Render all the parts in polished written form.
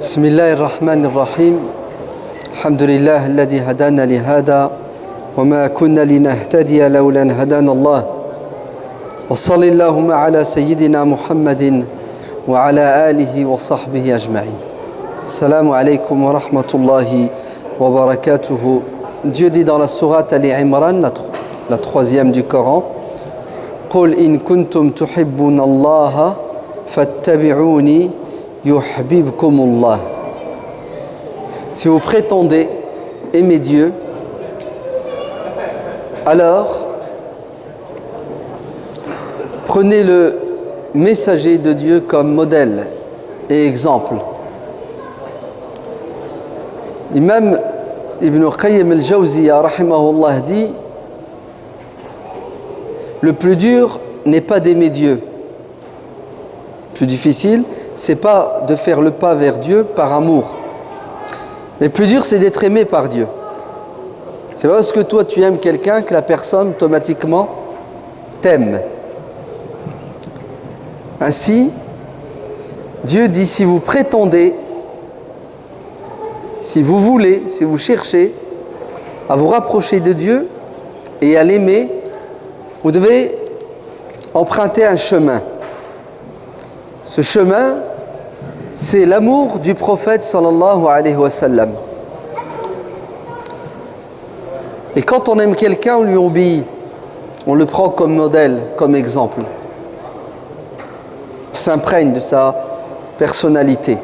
بسم الله الرحمن الرحيم الحمد لله الذي هدانا لهذا وما كنا لنهتدي لولا أن هدانا الله وصل اللهم على سيدنا محمد وعلى آله وصحبه أجمعين. Assalamu alaykum wa rahmatullahi wa barakatuhu. Dieu dit dans la sourate Ali Imran, la troisième du Coran, قُلْ إِن كُنْتُمْ تُحِبُّونَ اللَّهَ فَاتَّبِعُونِي yuhbibkumullah. Si vous prétendez aimer Dieu, alors prenez le messager de Dieu comme modèle et exemple. L'imam Ibn Qayyim al-Jawziyya rahimahullah dit: le plus dur n'est pas d'aimer Dieu. Le plus difficile, c'est pas de faire le pas vers Dieu par amour. Mais le plus dur, c'est d'être aimé par Dieu. C'est pas parce que toi tu aimes quelqu'un que la personne automatiquement t'aime. Ainsi, Dieu dit: si vous prétendez, si vous voulez, si vous cherchez à vous rapprocher de Dieu et à l'aimer, vous devez emprunter un chemin. Ce chemin, c'est l'amour du prophète sallallahu alayhi wa sallam. Et quand on aime quelqu'un, on lui obéit. On le prend comme modèle, comme exemple. On s'imprègne de sa personnalité.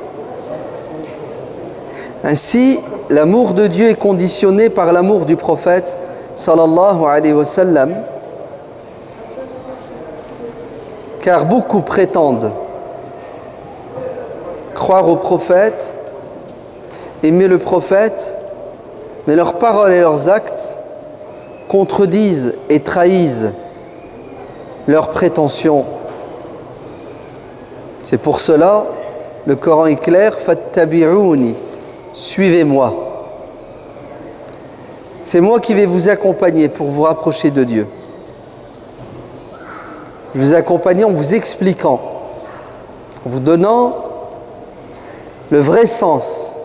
Ainsi, l'amour de Dieu est conditionné par l'amour du prophète sallallahu alayhi wa sallam. Car beaucoup prétendent croire au prophète, aimer le prophète, mais leurs paroles et leurs actes contredisent et trahissent leurs prétentions. C'est pour cela, le Coran est clair: fattabi'ouni, suivez-moi. C'est moi qui vais vous accompagner pour vous rapprocher de Dieu. Je vais vous accompagner en vous expliquant, en vous donnant le vrai sens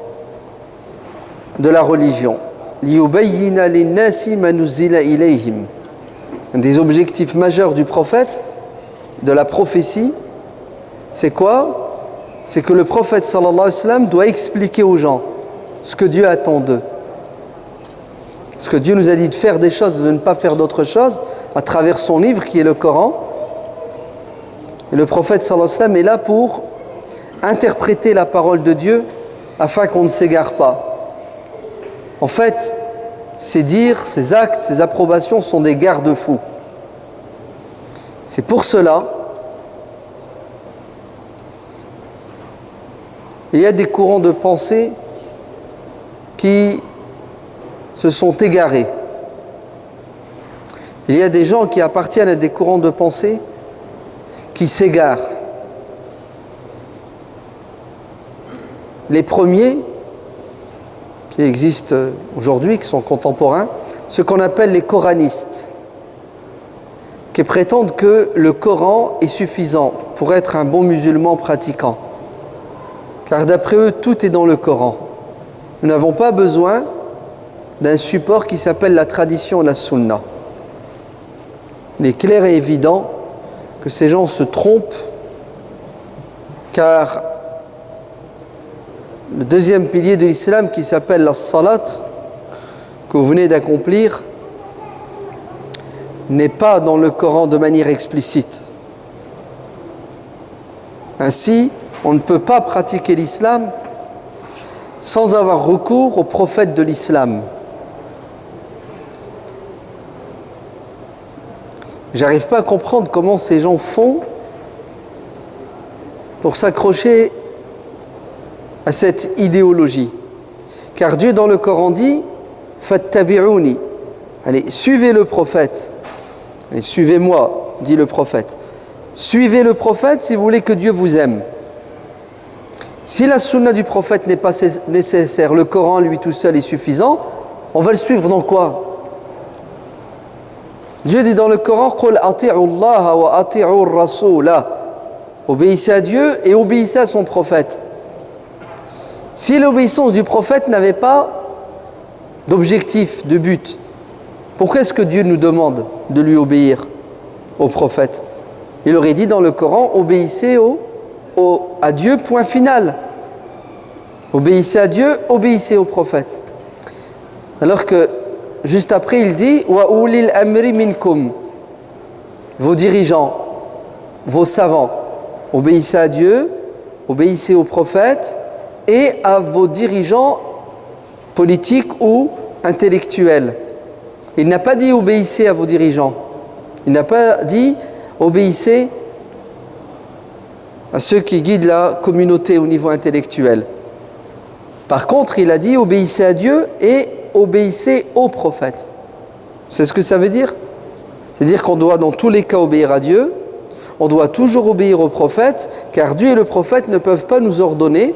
de la religion. لِيُبَيِّنَ لِلنَّاسِ مَا نُزِّلَ إِلَيْهِمْ. Un des objectifs majeurs du prophète, de la prophétie, c'est quoi? C'est que le prophète sallallahu alayhi wa sallam doit expliquer aux gens ce que Dieu attend d'eux. Ce que Dieu nous a dit de faire des choses, de ne pas faire d'autres choses, à travers son livre qui est le Coran. Et le prophète sallallahu alayhi wa sallam est là pour interpréter la parole de Dieu afin qu'on ne s'égare pas. En fait, ses dires, ses actes, ses approbations sont des garde-fous. C'est pour cela il y a des courants de pensée qui se sont égarés. Il y a des gens qui appartiennent à des courants de pensée qui s'égarent. Les premiers qui existent aujourd'hui, qui sont contemporains, ce qu'on appelle les coranistes, qui prétendent que le Coran est suffisant pour être un bon musulman pratiquant. Car d'après eux, tout est dans le Coran. Nous n'avons pas besoin d'un support qui s'appelle la tradition, la sunna. Il est clair et évident que ces gens se trompent, car le deuxième pilier de l'islam, qui s'appelle la salat, que vous venez d'accomplir, n'est pas dans le Coran de manière explicite. Ainsi, on ne peut pas pratiquer l'islam sans avoir recours au prophète de l'islam. J'arrive pas à comprendre comment ces gens font pour s'accrocher à cette idéologie. Car Dieu dans le Coran dit: fattabi'ouni, allez, suivez le prophète. Allez, suivez-moi, dit le prophète. Suivez le prophète si vous voulez que Dieu vous aime. Si la sunna du prophète n'est pas nécessaire, le Coran lui tout seul est suffisant, on va le suivre dans quoi? Dieu dit dans le Coran: قُلْ أَطِيعُوا اللَّهَ وَأَطِيعُوا الرَّسُولَ. Obéissez à Dieu et obéissez à son prophète. Si l'obéissance du prophète n'avait pas d'objectif, de but, pourquoi est-ce que Dieu nous demande de lui obéir au prophète? Il aurait dit dans le Coran, obéissez à Dieu, point final. Obéissez à Dieu, obéissez au prophète. Alors que, juste après, il dit « Wa ulil amri minkum » vos dirigeants, vos savants, obéissez à Dieu, obéissez au prophète et à vos dirigeants politiques ou intellectuels. Il n'a pas dit obéissez à vos dirigeants. Il n'a pas dit obéissez à ceux qui guident la communauté au niveau intellectuel. Par contre, il a dit obéissez à Dieu et obéissez au prophète. C'est ce que ça veut dire? C'est-à-dire qu'on doit dans tous les cas obéir à Dieu, on doit toujours obéir au prophète, car Dieu et le prophète ne peuvent pas nous ordonner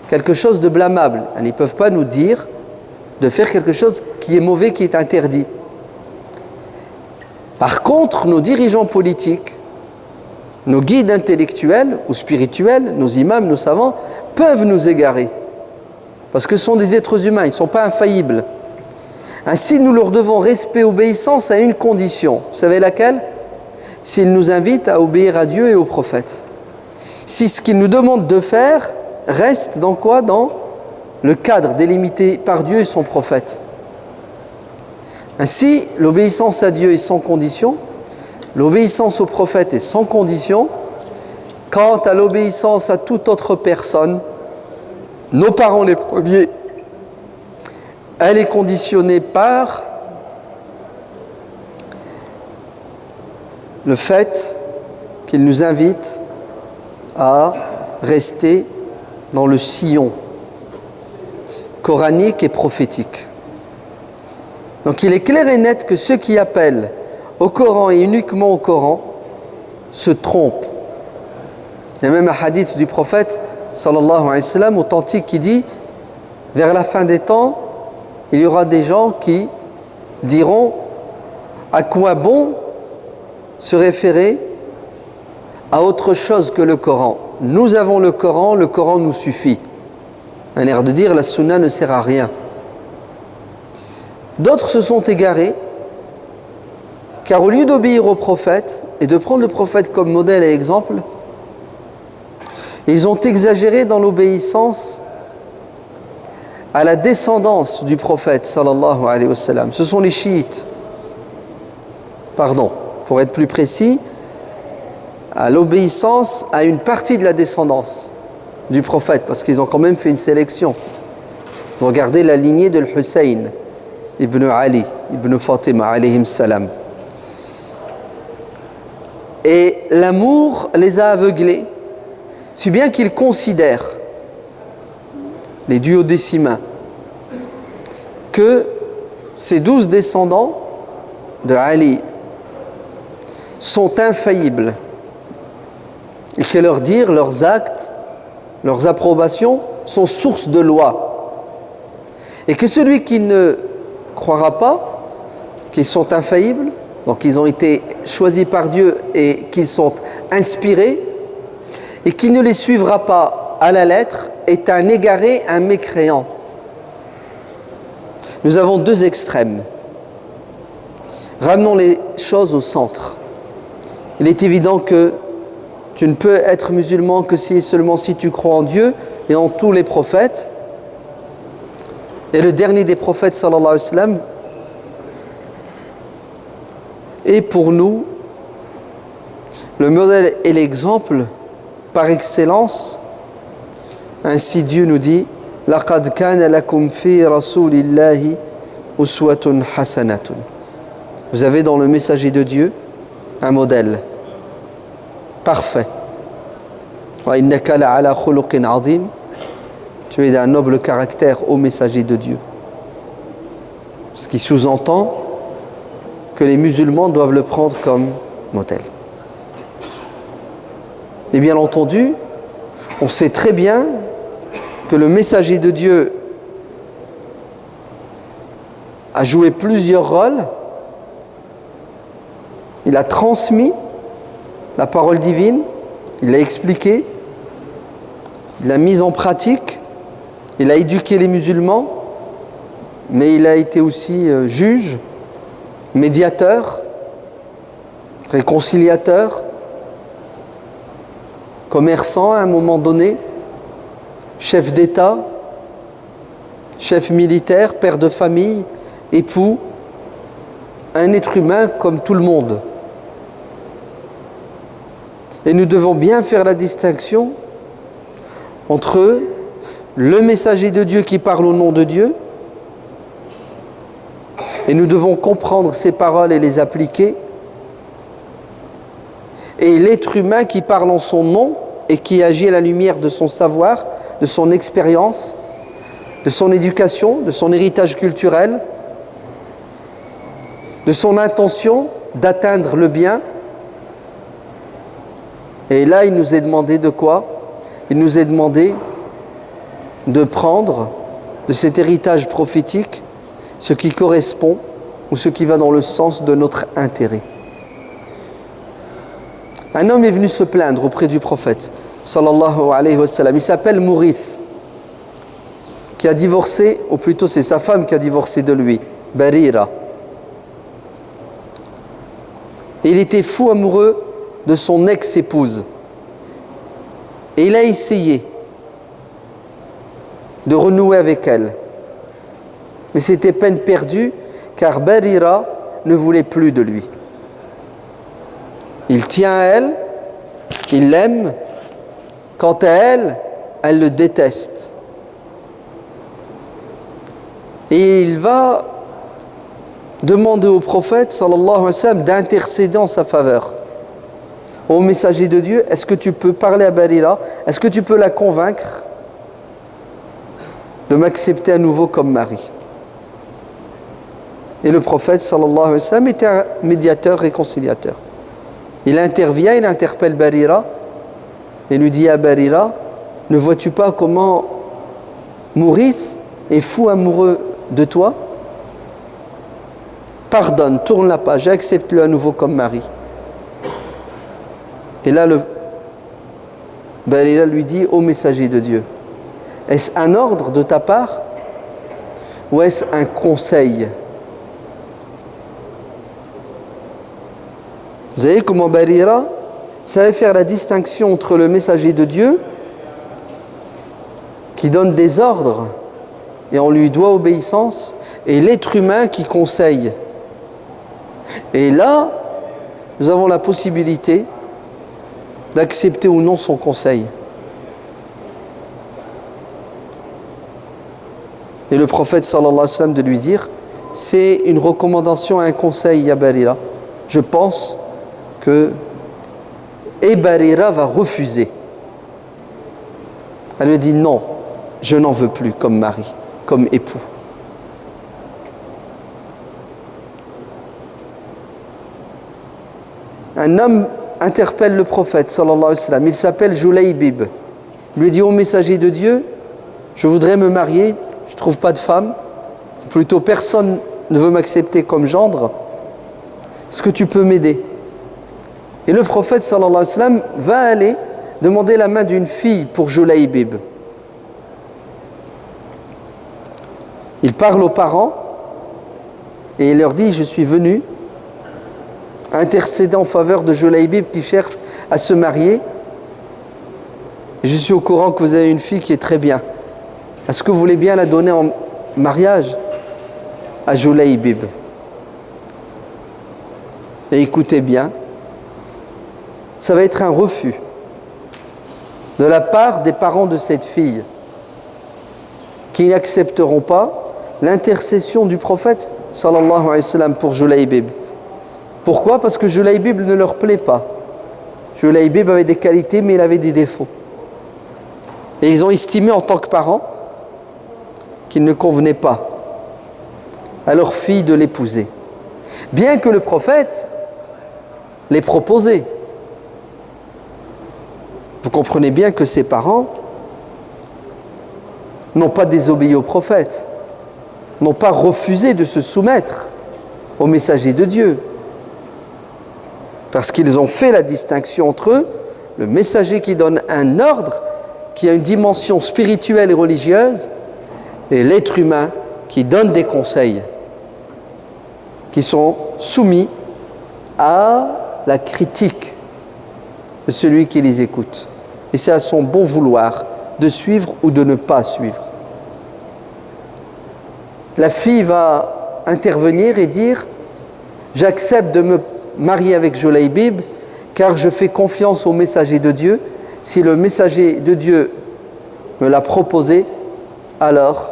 quelque chose de blâmable. Ils ne peuvent pas nous dire de faire quelque chose qui est mauvais, qui est interdit. Par contre, nos dirigeants politiques, nos guides intellectuels ou spirituels, nos imams, nos savants, peuvent nous égarer. Parce que ce sont des êtres humains, ils ne sont pas infaillibles. Ainsi, nous leur devons respect et obéissance à une condition. Vous savez laquelle? S'ils nous invitent à obéir à Dieu et au prophète. Si ce qu'ils nous demandent de faire reste dans quoi? Dans le cadre délimité par Dieu et son prophète. Ainsi, l'obéissance à Dieu est sans condition, l'obéissance au prophète est sans condition. Quant à l'obéissance à toute autre personne, nos parents les premiers, elle est conditionnée par le fait qu'ils nous invitent à rester dans le sillon coranique et prophétique. Donc il est clair et net que ceux qui appellent au Coran et uniquement au Coran se trompent. Il y a même un hadith du prophète sallallahu alayhi wa sallam authentique qui dit vers la fin des temps, il y aura des gens qui diront à quoi bon se référer à autre chose que le Coran. Nous avons le Coran nous suffit. Un air de dire la sunna ne sert à rien. D'autres se sont égarés car au lieu d'obéir au prophète et de prendre le prophète comme modèle et exemple, ils ont exagéré dans l'obéissance à la descendance du prophète sallallahu alayhi wa sallam. Ce sont les chiites. Pardon, pour être plus précis, à l'obéissance à une partie de la descendance du prophète, parce qu'ils ont quand même fait une sélection. Regardez la lignée de Hussein ibn Ali, ibn Fatima alayhim salam. Et l'amour les a aveuglés, si bien qu'ils considèrent, les duodécimains, que ces 12 descendants de Ali sont infaillibles et que leurs dires, leurs actes, leurs approbations sont source de loi. Et que celui qui ne croira pas qu'ils sont infaillibles, donc qu'ils ont été choisis par Dieu et qu'ils sont inspirés, et qui ne les suivra pas à la lettre, est un égaré, un mécréant. Nous avons deux extrêmes. Ramenons les choses au centre. Il est évident que tu ne peux être musulman que si et seulement si tu crois en Dieu et en tous les prophètes. Et le dernier des prophètes, sallallahu alayhi wa sallam, est pour nous le modèle et l'exemple par excellence. Ainsi Dieu nous dit لَقَدْ كَانَ لَكُمْ فِي رَسُولِ اللَّهِ أُسْوَةٌ حَسَنَةٌ. Vous avez dans le messager de Dieu un modèle parfait. وَإِنَّكَ لَعَلَى خُلُقٍ عَظِيمٍ. Tu es d'un noble caractère, ô messager de Dieu. Ce qui sous-entend que les musulmans doivent le prendre comme modèle. Et bien entendu, on sait très bien que le messager de Dieu a joué plusieurs rôles. Il a transmis la parole divine, il l'a expliqué, il l'a mise en pratique, Il a éduqué les musulmans, mais il a été aussi juge, médiateur, réconciliateur, commerçant à un moment donné, chef d'État, chef militaire, père de famille, époux, un être humain comme tout le monde. Et nous devons bien faire la distinction entre le messager de Dieu qui parle au nom de Dieu, et nous devons comprendre ses paroles et les appliquer, et l'être humain qui parle en son nom et qui agit à la lumière de son savoir, de son expérience, de son éducation, de son héritage culturel, de son intention d'atteindre le bien. Et là, il nous est demandé de quoi? Il nous est demandé de prendre de cet héritage prophétique ce qui correspond ou ce qui va dans le sens de notre intérêt. Un homme est venu se plaindre auprès du prophète, sallallahu alayhi wa sallam. Il s'appelle Mourith, qui a divorcé, ou plutôt c'est sa femme qui a divorcé de lui, Barira. Et il était fou amoureux de son ex-épouse. Et il a essayé de renouer avec elle. Mais c'était peine perdue, car Barira ne voulait plus de lui. Il tient à elle, il l'aime. Quant à elle, elle le déteste. Et il va demander au prophète, sallallahu alayhi wa sallam, d'intercéder en sa faveur. Ô messager de Dieu, est-ce que tu peux parler à Barira? Est-ce que tu peux la convaincre de m'accepter à nouveau comme mari? Et le prophète, sallallahu alayhi wa sallam, était un médiateur réconciliateur. Il intervient, il interpelle Barira et lui dit à Barira, ne vois-tu pas comment Mourith est fou amoureux de toi? Pardonne, tourne la page, accepte-le à nouveau comme mari. Et là, Barira lui dit, ô messager de Dieu, est-ce un ordre de ta part ou est-ce un conseil? Vous savez comment Barira savait faire la distinction entre le messager de Dieu qui donne des ordres et on lui doit obéissance et l'être humain qui conseille. Et là, nous avons la possibilité d'accepter ou non son conseil. Et le prophète sallallahu alayhi wa sallam de lui dire, c'est une recommandation, un conseil à Barira. Je pense que Barira va refuser. Elle lui dit non, je n'en veux plus comme mari, comme époux. Un homme interpelle le prophète sallallahu alayhi wa sallam, il s'appelle Julaybib. Il lui dit, ô messager de Dieu, je voudrais me marier, je ne trouve pas de femme, plutôt personne ne veut m'accepter comme gendre, est-ce que tu peux m'aider? Et le prophète sallallahu alayhi wa sallam va aller demander la main d'une fille pour Julaybib. Il parle aux parents et il leur dit, je suis venu intercéder en faveur de Julaybib qui cherche à se marier. Je suis au courant que vous avez une fille qui est très bien. Est-ce que vous voulez bien la donner en mariage à Julaybib? Et écoutez bien, ça va être un refus de la part des parents de cette fille qui n'accepteront pas l'intercession du prophète sallallahu alayhi wa sallam pour Julaybib. Pourquoi? Parce que Julaybib ne leur plaît pas. Julaybib avait des qualités mais il avait des défauts. Et ils ont estimé en tant que parents qu'il ne convenait pas à leur fille de l'épouser. Bien que le prophète l'ait proposé. Vous comprenez bien que ses parents n'ont pas désobéi au prophète, n'ont pas refusé de se soumettre au messager de Dieu. Parce qu'ils ont fait la distinction entre eux, le messager qui donne un ordre, qui a une dimension spirituelle et religieuse, et l'être humain qui donne des conseils qui sont soumis à la critique de celui qui les écoute. Et c'est à son bon vouloir de suivre ou de ne pas suivre. La fille va intervenir et dire « J'accepte de me marier avec Julaybib car je fais confiance au messager de Dieu. Si le messager de Dieu me l'a proposé, alors,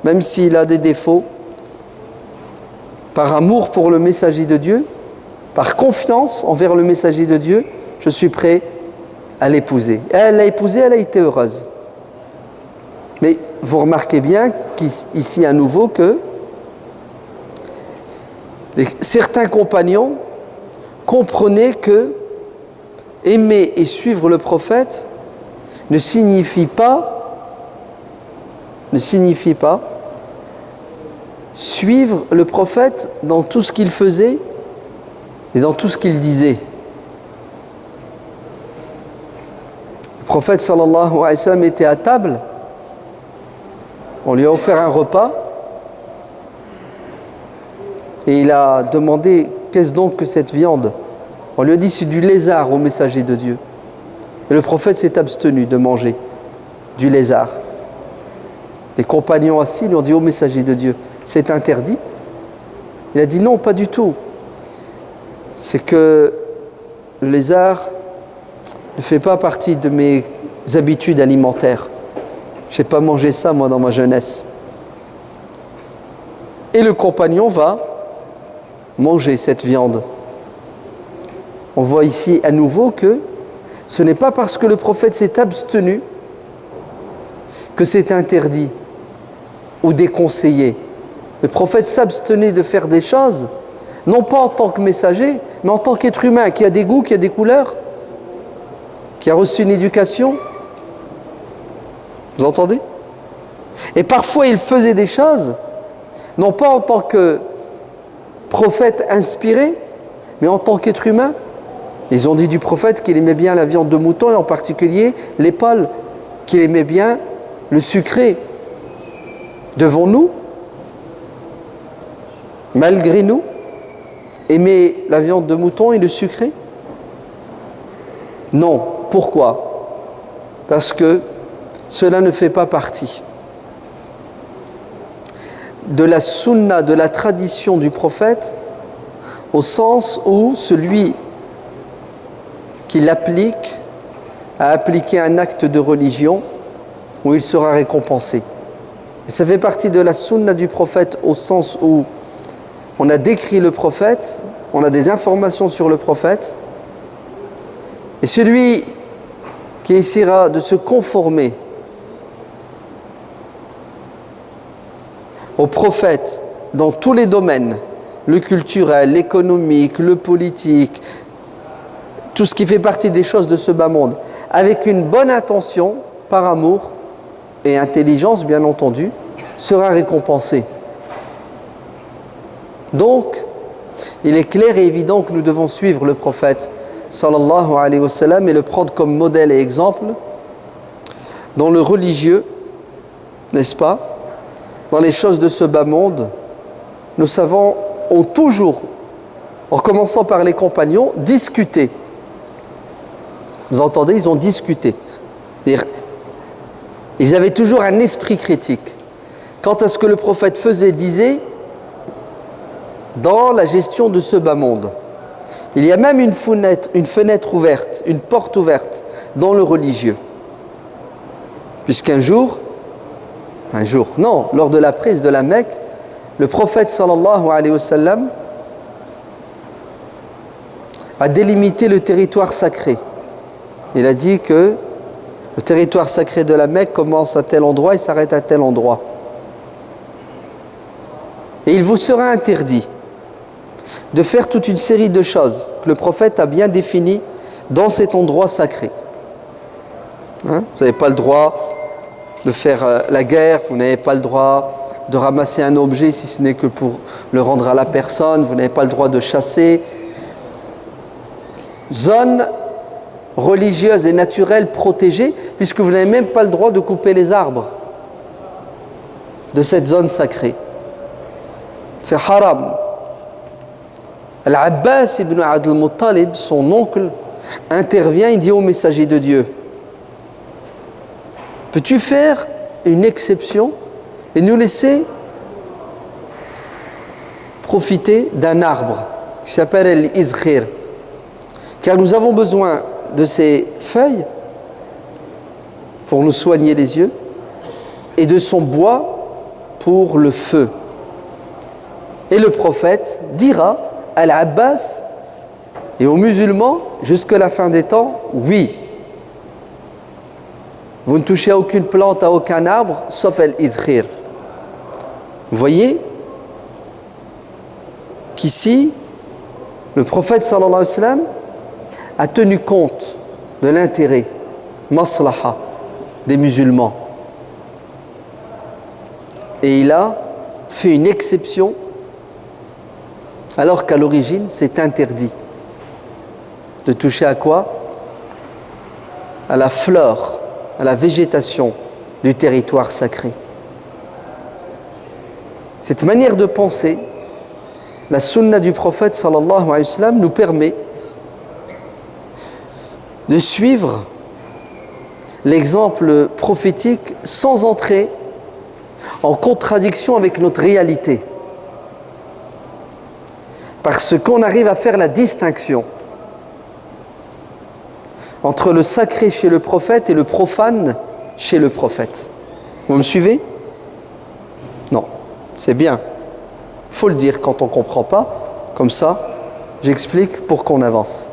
même s'il a des défauts, par amour pour le messager de Dieu, par confiance envers le messager de Dieu, je suis prêt à l'épouser. » Et elle l'a épousée, elle a été heureuse. Mais vous remarquez bien qu'ici à nouveau que certains compagnons comprenaient que aimer et suivre le prophète ne signifie pas suivre le prophète dans tout ce qu'il faisait et dans tout ce qu'il disait. Le prophète sallallahu alayhi wa sallam était à table, on lui a offert un repas et il a demandé « Qu'est-ce donc que cette viande ?» On lui a dit « C'est du lézard au messager de Dieu ». Et le prophète s'est abstenu de manger du lézard. Les compagnons assis lui ont dit au messager de Dieu, c'est interdit. Il a dit non, pas du tout. C'est que le lézard ne fait pas partie de mes habitudes alimentaires. Je n'ai pas mangé ça moi dans ma jeunesse. Et le compagnon va manger cette viande. On voit ici à nouveau que ce n'est pas parce que le prophète s'est abstenu que c'est interdit ou déconseillé. Le prophète s'abstenait de faire des choses, non pas en tant que messager, mais en tant qu'être humain, qui a des goûts, qui a des couleurs, qui a reçu une éducation. Vous entendez? Et parfois il faisait des choses, non pas en tant que prophète inspiré, mais en tant qu'être humain. Ils ont dit du prophète qu'il aimait bien la viande de mouton et en particulier l'épaule, qu'il aimait bien le sucré. Devons-nous, malgré nous, aimer la viande de mouton et le sucré? Non. Pourquoi? Parce que cela ne fait pas partie de la sunna, de la tradition du prophète, au sens où celui qui l'applique a appliqué un acte de religion où il sera récompensé. Et ça fait partie de la sunna du prophète au sens où on a décrit le prophète, on a des informations sur le prophète, et celui qui essaiera de se conformer au prophète dans tous les domaines, le culturel, l'économique, le politique, tout ce qui fait partie des choses de ce bas monde, avec une bonne intention, par amour et intelligence bien entendu, sera récompensé. Donc, il est clair et évident que nous devons suivre le prophète sallallahu alayhi wa sallam et le prendre comme modèle et exemple dans le religieux, n'est-ce pas? Dans les choses de ce bas monde, nos savants ont toujours, en commençant par les compagnons, discuté. Vous entendez? Ils ont discuté. Ils avaient toujours un esprit critique quant à ce que le prophète faisait, disait dans la gestion de ce bas monde. Il y a même une fenêtre ouverte, une porte ouverte dans le religieux. Puisqu'un jour, lors de la prise de la Mecque, le prophète sallallahu alayhi wa sallam a délimité le territoire sacré. Il a dit que le territoire sacré de la Mecque commence à tel endroit et s'arrête à tel endroit. Et il vous sera interdit de faire toute une série de choses que le prophète a bien définies dans cet endroit sacré. Vous n'avez pas le droit de faire la guerre, vous n'avez pas le droit de ramasser un objet si ce n'est que pour le rendre à la personne, vous n'avez pas le droit de chasser. Zone religieuse et naturelle protégée, puisque vous n'avez même pas le droit de couper les arbres. de cette zone sacrée. C'est haram. Al-Abbas ibn Abd al-Muttalib, son oncle, intervient et dit au messager de Dieu, peux-tu faire une exception et nous laisser profiter d'un arbre qui s'appelle l'Idkhir, car nous avons besoin de ces feuilles pour nous soigner les yeux et de son bois pour le feu. Et le prophète dira à l'Abbas et aux musulmans jusqu'à la fin des temps, oui, vous ne touchez à aucune plante, à aucun arbre, sauf l'Idkhir. Vous voyez qu'ici, le prophète sallallahu alayhi wa sallam a tenu compte de l'intérêt, maslaha, des musulmans. Et il a fait une exception, alors qu'à l'origine, c'est interdit de toucher à quoi? À la flore, à la végétation du territoire sacré. Cette manière de penser, la sunna du prophète sallallahu alayhi wa sallam nous permet de suivre l'exemple prophétique sans entrer en contradiction avec notre réalité. Parce qu'on arrive à faire la distinction entre le sacré chez le prophète et le profane chez le prophète. Vous me suivez? Non, c'est bien. Il faut le dire quand on ne comprend pas. Comme ça, j'explique pour qu'on avance.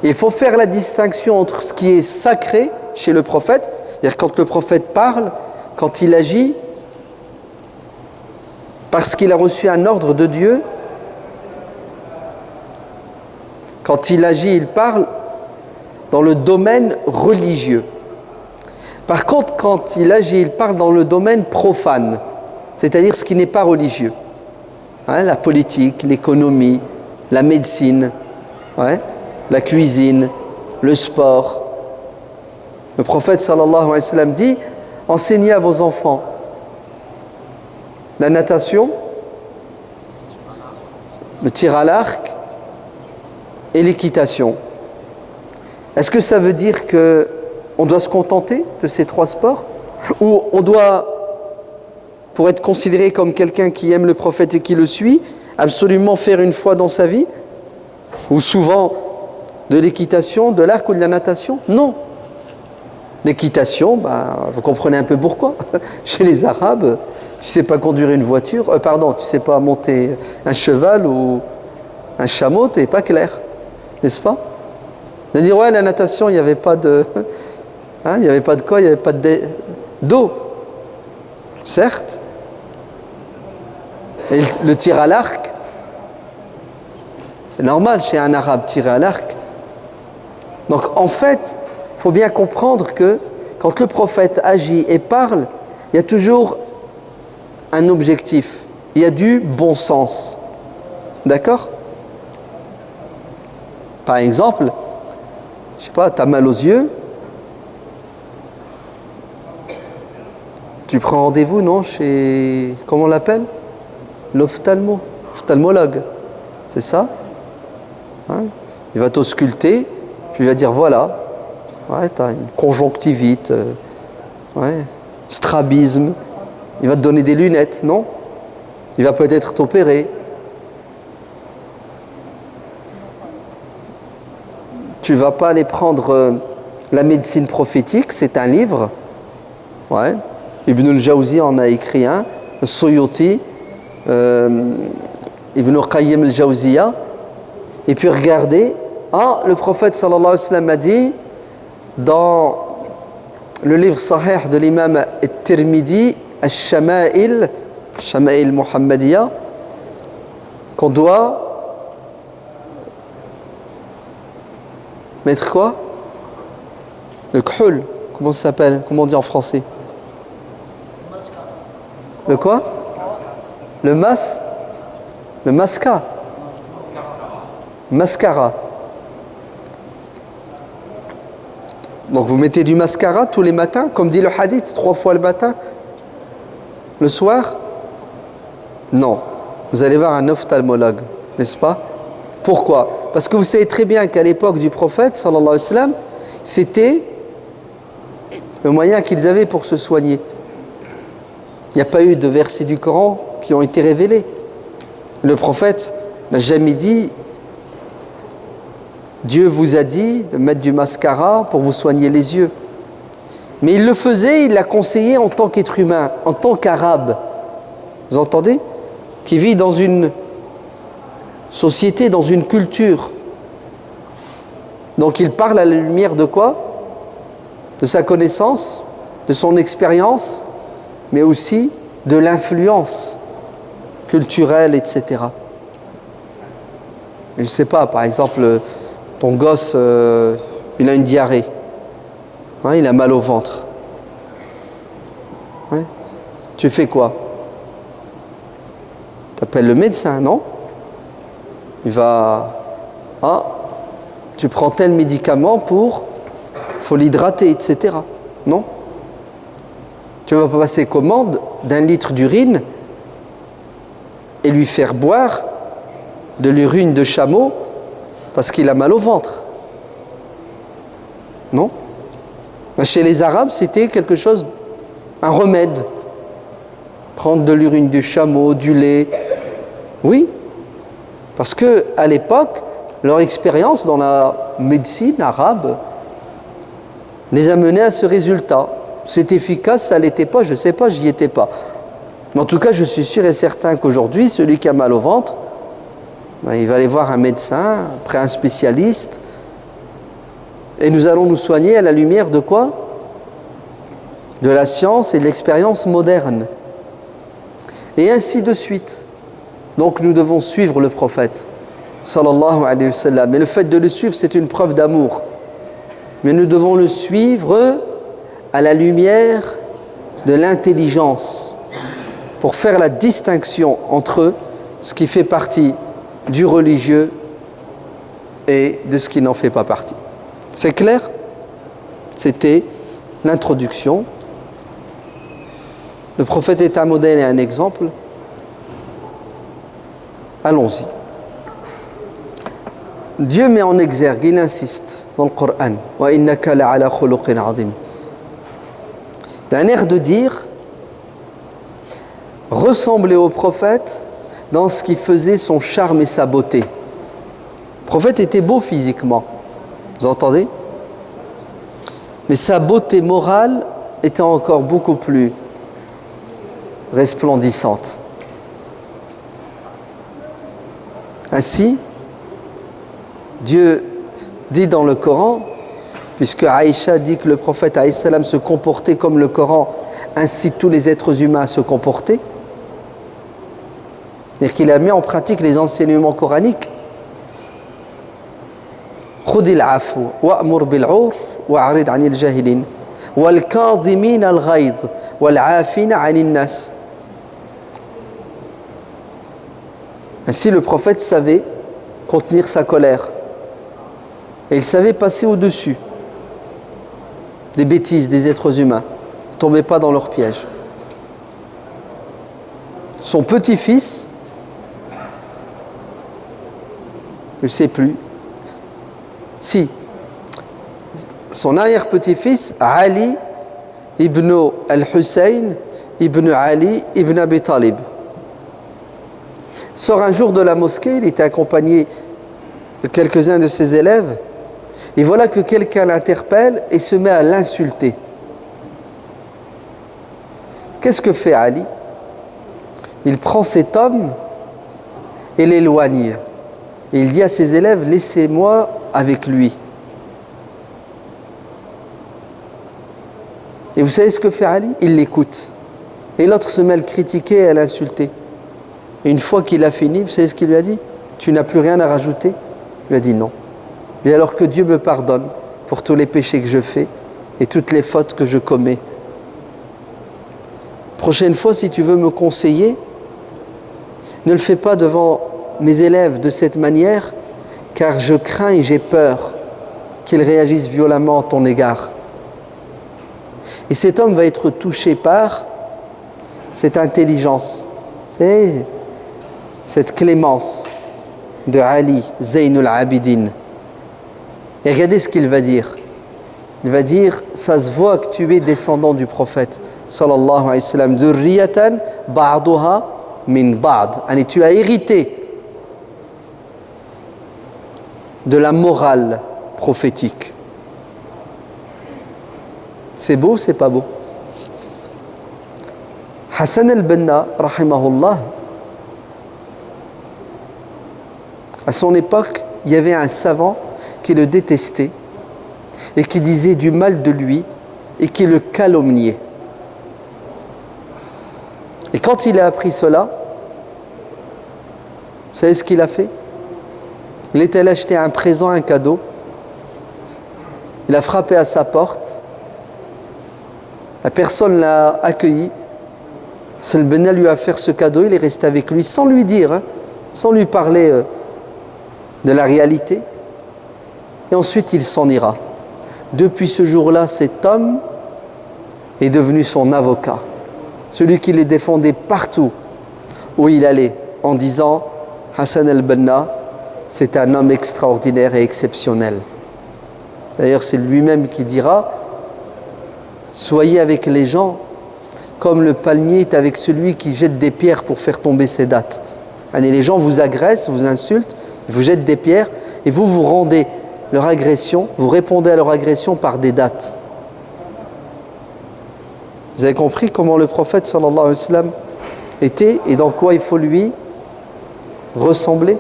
Il faut faire la distinction entre ce qui est sacré chez le prophète, c'est-à-dire quand le prophète parle, quand il agit, parce qu'il a reçu un ordre de Dieu, quand il agit, il parle dans le domaine religieux. Par contre, quand il agit, il parle dans le domaine profane, c'est-à-dire ce qui n'est pas religieux. La politique, l'économie, la médecine, la cuisine, le sport. Le prophète sallallahu alayhi wa sallam dit, enseignez à vos enfants la natation, le tir à l'arc et l'équitation. Est-ce que ça veut dire qu'on doit se contenter de ces trois sports? Ou on doit, pour être considéré comme quelqu'un qui aime le prophète et qui le suit, absolument faire une fois dans sa vie? Ou souvent de l'équitation, de l'arc ou de la natation? Non. L'équitation, vous comprenez un peu pourquoi. Chez les Arabes, tu ne sais pas conduire une voiture, tu ne sais pas monter un cheval ou un chameau, tu n'es pas clair, n'est-ce pas? De dire, la natation, il n'y avait pas de... il n'y avait pas de quoi? Il n'y avait pas d'eau. Certes. Et le tir à l'arc, c'est normal chez un arabe tirer à l'arc. Donc en fait, il faut bien comprendre que quand le prophète agit et parle, il y a toujours un objectif. Il y a du bon sens. D'accord? Par exemple, je sais pas, tu as mal aux yeux, tu prends rendez-vous, non, chez, comment on l'appelle? L'ophtalmologue, c'est ça? Il va t'ausculter, puis il va dire voilà, tu as une conjonctivite, strabisme, il va te donner des lunettes, non? Il va peut-être t'opérer. Tu ne vas pas aller prendre la médecine prophétique, c'est un livre. Ibn al-Jawzi en a écrit un, Suyuti, Ibn Qayyim al-Jawziya. Et puis regardez, le prophète sallallahu alayhi wa sallam a dit dans le livre sahih de l'imam al-Tirmidhi, Al-Shama'il, Shama'il Muhammadiyya, qu'on doit mettre quoi? Le khul, comment ça s'appelle? Comment on dit en français? Le quoi? Le mascara. Mascara. Donc vous mettez du mascara tous les matins, comme dit le hadith, 3 fois le matin. Le soir? Non. Vous allez voir un ophtalmologue, n'est-ce pas? Pourquoi? Parce que vous savez très bien qu'à l'époque du prophète, sallallahu alayhi wa sallam, c'était le moyen qu'ils avaient pour se soigner. Il n'y a pas eu de versets du Coran qui ont été révélés. Le prophète n'a jamais dit « Dieu vous a dit de mettre du mascara pour vous soigner les yeux ». Mais il le faisait, il l'a conseillé en tant qu'être humain, en tant qu'arabe. Vous entendez? Qui vit dans une société, dans une culture. Donc il parle à la lumière de quoi? De sa connaissance, de son expérience, mais aussi de l'influence culturelle, etc. Je ne sais pas, par exemple, ton gosse, il a une diarrhée. Hein, il a mal au ventre. Ouais. Tu fais quoi? Tu appelles le médecin, non? Il va... Ah, tu prends tel médicament pour... Il faut l'hydrater, etc. Non? Tu vas pas passer commande d'1 litre d'urine et lui faire boire de l'urine de chameau parce qu'il a mal au ventre. Non? Chez les Arabes, c'était quelque chose, un remède. Prendre de l'urine du chameau, du lait. Oui, parce que à l'époque, leur expérience dans la médecine arabe les a menés à ce résultat. C'est efficace, ça l'était pas, je ne sais pas, j'y étais pas. Mais en tout cas, je suis sûr et certain qu'aujourd'hui, celui qui a mal au ventre, ben, il va aller voir un médecin, après un spécialiste, et nous allons nous soigner à la lumière de quoi? De la science et de l'expérience moderne. Et ainsi de suite. Donc nous devons suivre le prophète, sallallahu alayhi wa sallam. Et le fait de le suivre, c'est une preuve d'amour. Mais nous devons le suivre à la lumière de l'intelligence, pour faire la distinction entre ce qui fait partie du religieux et de ce qui n'en fait pas partie. C'est clair? C'était l'introduction. Le prophète est un modèle et un exemple. Allons-y. Dieu met en exergue, il insiste dans le Coran, wa innaka la'ala khuluqin azim. D'un air de dire, ressembler au prophète dans ce qui faisait son charme et sa beauté. Le prophète était beau physiquement, vous entendez? Mais sa beauté morale était encore beaucoup plus resplendissante. Ainsi, Dieu dit dans le Coran, puisque Aïcha dit que le prophète alayhi salam se comportait comme le Coran incite tous les êtres humains à se comporter, c'est-à-dire qu'il a mis en pratique les enseignements coraniques. Khudil afu wa'mur bil 'urf wa'rid 'anil jahilin wal kazimin al ghayz wal 'afina 'anil nas. Ainsi le prophète savait contenir sa colère et il savait passer au-dessus des bêtises des êtres humains, ne tombait pas dans leur piège. Son petit-fils, je ne sais plus, si, son arrière-petit-fils, Ali ibn al-Hussein ibn Ali ibn Abi Talib, sort un jour de la mosquée, il était accompagné de quelques-uns de ses élèves, et voilà que quelqu'un l'interpelle et se met à l'insulter. Qu'est-ce que fait Ali? Il prend cet homme et l'éloigne. Et il dit à ses élèves, laissez-moi avec lui. Et vous savez ce que fait Ali? Il l'écoute. Et l'autre se met à le critiquer et à l'insulter. Et une fois qu'il a fini, vous savez ce qu'il lui a dit? Tu n'as plus rien à rajouter? Il lui a dit non. Et alors que Dieu me pardonne pour tous les péchés que je fais et toutes les fautes que je commets. Prochaine fois, si tu veux me conseiller, ne le fais pas devant mes élèves de cette manière, car je crains et j'ai peur qu'ils réagissent violemment à ton égard. Et cet homme va être touché par cette intelligence, c'est cette clémence de Ali, Zaynul Abidin. Et regardez ce qu'il va dire. Il va dire, ça se voit que tu es descendant du prophète, sallallahu alayhi wa sallam, dhurriyatan ba'duha min ba'd. Et tu as hérité de la morale prophétique. C'est beau, c'est pas beau? Hassan al-Banna, rahimahullah, à son époque, il y avait un savant qui le détestait et qui disait du mal de lui et qui le calomniait. Et quand il a appris cela, vous savez ce qu'il a fait? Il est allé acheter un présent, un cadeau. Il a frappé à sa porte. La personne l'a accueilli. Hassan al-Banna lui a offert ce cadeau. Il est resté avec lui sans lui dire, sans lui parler de la réalité. Et ensuite, il s'en ira. Depuis ce jour-là, cet homme est devenu son avocat. Celui qui le défendait partout où il allait, en disant Hassan al-Banna, c'est un homme extraordinaire et exceptionnel. D'ailleurs, c'est lui-même qui dira, soyez avec les gens comme le palmier est avec celui qui jette des pierres pour faire tomber ses dattes. Et les gens vous agressent, vous insultent, vous jettent des pierres et vous vous rendez leur agression, vous répondez à leur agression par des dattes. Vous avez compris comment le prophète sallallahu alayhi wa sallam était et dans quoi il faut lui ressembler?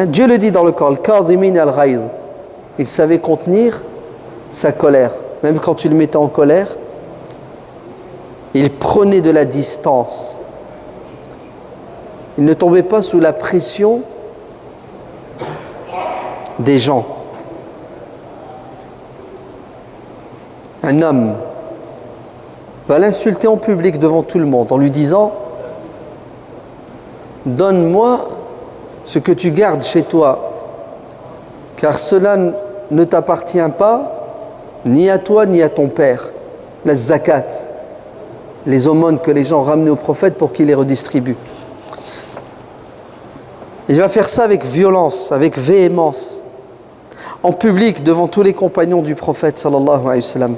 Dieu le dit dans le Coran, al-Kadhimin al-Ghayz. Il savait contenir sa colère. Même quand tu le mettais en colère, il prenait de la distance. Il ne tombait pas sous la pression des gens. Un homme va l'insulter en public devant tout le monde en lui disant « Donne-moi ce que tu gardes chez toi, car cela ne t'appartient pas, ni à toi, ni à ton père. » La zakat, les aumônes que les gens ramenaient au prophète pour qu'il les redistribue. Il va faire ça avec violence, avec véhémence, en public, devant tous les compagnons du prophète, sallallahu alayhi wa sallam.